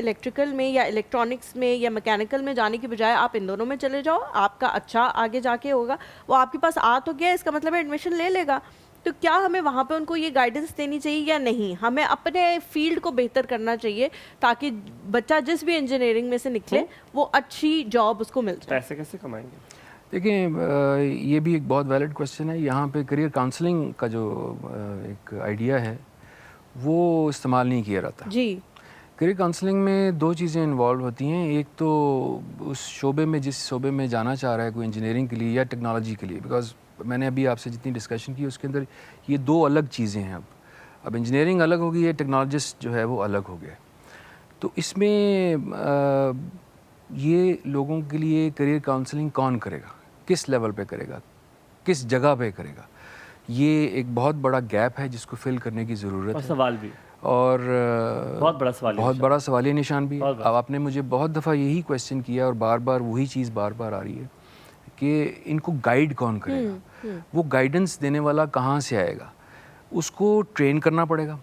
Electrical میں یا electronics میں یا میکینیکل میں جانے کی بجائے آپ ان دونوں میں چلے جاؤ, آپ کا اچھا آگے جا کے ہوگا. وہ آپ کے پاس آ تو گیا, اس کا مطلب ہے ایڈمیشن لے لے گا. تو کیا ہمیں وہاں پہ ان کو یہ گائیڈنس دینی چاہیے یا نہیں؟ ہمیں اپنے فیلڈ کو بہتر کرنا چاہیے تاکہ بچہ جس بھی انجینئرنگ میں سے نکلے وہ اچھی جاب اس کو مل جائے. پیسے کیسے کمائیں گے؟ دیکھیں یہ بھی ایک بہت ویلڈ کویشچن ہے. یہاں پہ کریئر کاؤنسلنگ کا جو ایک آئیڈیا ہے وہ استعمال نہیں کیا جاتا. جی, کریئر کاؤنسلنگ میں دو چیزیں انوالو ہوتی ہیں. ایک تو اس شعبے میں جس شعبے میں جانا چاہ رہا ہے کوئی انجینئرنگ کے لیے یا ٹیکنالوجی کے لیے, بیکاز میں نے ابھی آپ سے جتنی ڈسکشن کی اس کے اندر یہ دو الگ چیزیں ہیں. اب انجینئرنگ الگ ہوگی ہے, ٹیکنالوجسٹ جو ہے وہ الگ ہو گیا. تو اس میں یہ لوگوں کے لیے کریئر کاؤنسلنگ کون کرے گا, کس لیول پہ کرے گا, کس جگہ پہ کرے گا, یہ ایک بہت بڑا گیپ ہے جس کو فل کرنے کی ضرورت ہے. سوال بھی اور بہت بڑا سوالیہ نشان بھی. اب آپ نے مجھے بہت دفعہ یہی کویشچن کیا اور بار بار وہی چیز بار بار آ رہی ہے کہ ان کو گائیڈ کون کرے گا, وہ گائیڈنس دینے والا کہاں سے آئے گا. اس کو ٹرین کرنا پڑے گا.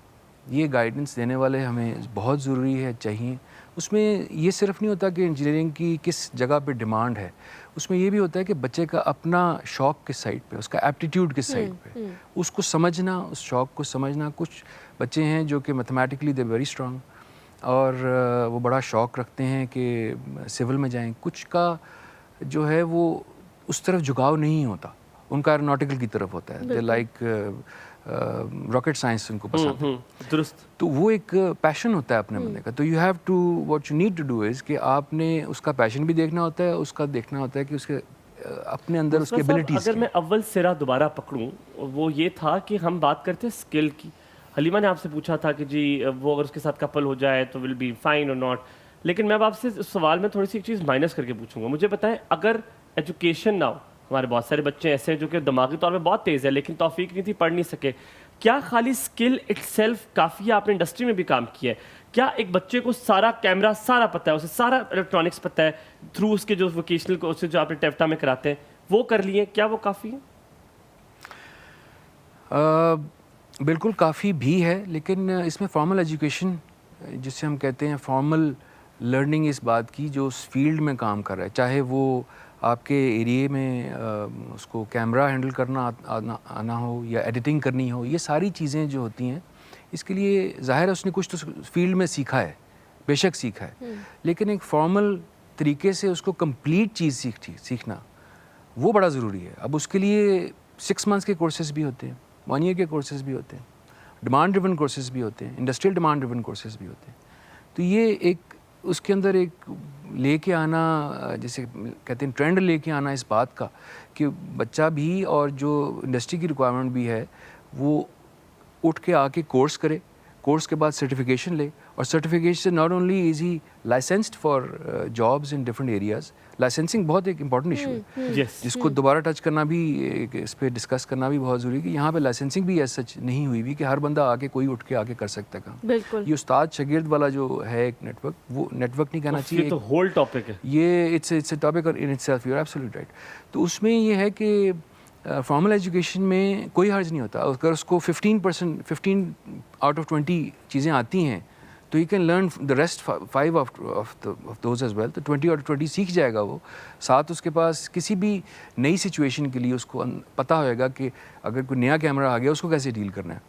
یہ گائیڈنس دینے والے ہمیں بہت ضروری ہے, چاہیے. اس میں یہ صرف نہیں ہوتا کہ انجینئرنگ کی کس جگہ پہ ڈیمانڈ ہے, اس میں یہ بھی ہوتا ہے کہ بچے کا اپنا شوق کس سائڈ پہ, اس کا ایپٹیٹیوڈ کس سائڈ پہ, اس کو سمجھنا, اس شوق کو سمجھنا. کچھ بچے ہیں جو کہ میتھمیٹکلی دے ویری اسٹرانگ اور وہ بڑا شوق رکھتے ہیں کہ سول میں جائیں. کچھ کا جو ہے وہ اس طرف جھکاؤ نہیں ہوتا, ان کا ایروناٹیکل کی طرف ہوتا ہے. دے لائک راکٹ سائنس ان کو پسند ہے. درست. تو وہ ایک پیشن ہوتا ہے اپنے بندے کا. تو you have to what you need to do is کہ آپ نے اس کا پیشن بھی دیکھنا ہوتا ہے, اس کا دیکھنا ہوتا ہے کہ اس کے اپنے اندر اس کی ایبلٹیز. اگر میں اول سرا دوبارہ پکڑوں, وہ یہ تھا کہ ہم بات کرتے ہیں اسکل کی. حلیمہ نے آپ سے پوچھا تھا کہ جی وہ اگر اس کے ساتھ کپل ہو جائے تو ول بی فائن اور ناٹ. لیکن میں اب آپ سے اس سوال میں تھوڑی سی ایک چیز مائنس کر کے پوچھوں گا. مجھے بتائیں, اگر ایجوکیشن نہ ہو, ہمارے بہت سارے بچے ایسے ہیں جو کہ دماغی طور پہ بہت تیز ہے لیکن توفیق نہیں تھی, پڑھ نہیں سکے, کیا خالی اسکل اٹ سیلف کافی ہے؟ آپ نے انڈسٹری میں بھی کام کیا ہے, کیا ایک بچے کو سارا کیمرہ سارا پتہ ہے, اسے سارا الیکٹرانکس پتہ ہے تھرو اس کے جو ووکیشنل کورسز جو آپ نے ٹیفٹا میں کراتے ہیں وہ کر لیے, کیا وہ کافی ہے؟ بالکل کافی بھی ہے, لیکن اس میں فارمل ایجوکیشن جس سے ہم کہتے ہیں فارمل لرننگ اس بات کی جو اس فیلڈ میں کام کر رہا ہے, چاہے وہ آپ کے ایریے میں اس کو کیمرہ ہینڈل کرنا آنا ہو یا ایڈیٹنگ کرنی ہو, یہ ساری چیزیں جو ہوتی ہیں اس کے لیے ظاہر ہے اس نے کچھ تو فیلڈ میں سیکھا ہے, بے شک سیکھا ہے, لیکن ایک فارمل طریقے سے اس کو کمپلیٹ چیز سیکھنا وہ بڑا ضروری ہے. اب اس کے لیے 6 months کے کورسز بھی ہوتے ہیں, 1 year کے کورسز بھی ہوتے ہیں, ڈیمانڈ ڈریون کورسز بھی ہوتے ہیں, انڈسٹریل ڈیمانڈ ڈریون کورسز بھی ہوتے ہیں. تو یہ ایک اس کے اندر ایک لے کے آنا, جیسے کہتے ہیں ٹرینڈ لے کے آنا اس بات کا کہ بچہ بھی اور جو انڈسٹری کی ریکوائرمنٹ بھی ہے وہ اٹھ کے آ کے کورس کرے, کورس کے بعد سرٹیفکیشن لے, اور certification not only is he licensed for jobs in different areas. Licensing بہت ایک امپورٹنٹ ایشو ہے جس کو دوبارہ ٹچ کرنا بھی, اس پہ ڈسکس کرنا بھی بہت ضروری ہے کہ یہاں پہ لائسنسنگ بھی ایز سچ نہیں ہوئی بھی کہ ہر بندہ آ کے کوئی اٹھ کے آ کے کر سکتا ہے کام. بالکل. یہ استاد شاگرد والا جو ہے ایک نیٹ ورک, وہ نیٹ ورک نہیں کہنا چاہیے, یہ تو ہول ٹاپک ہے, یہ it's a topic in itself, you are absolutely right. تو اس میں یہ ہے کہ فارمل ایجوکیشن میں کوئی حرج نہیں ہوتا. اگر اس کو 15 out of 20 چیزیں آتی ہیں تو you can learn the rest 5 of those as well. تو 20 out of 20 سیکھ جائے گا وہ. ساتھ اس کے پاس کسی بھی نئی سچویشن کے لیے اس کو پتہ ہوئے گا کہ اگر کوئی نیا کیمرہ آ گیا اس کو کیسے ڈیل کرنا ہے.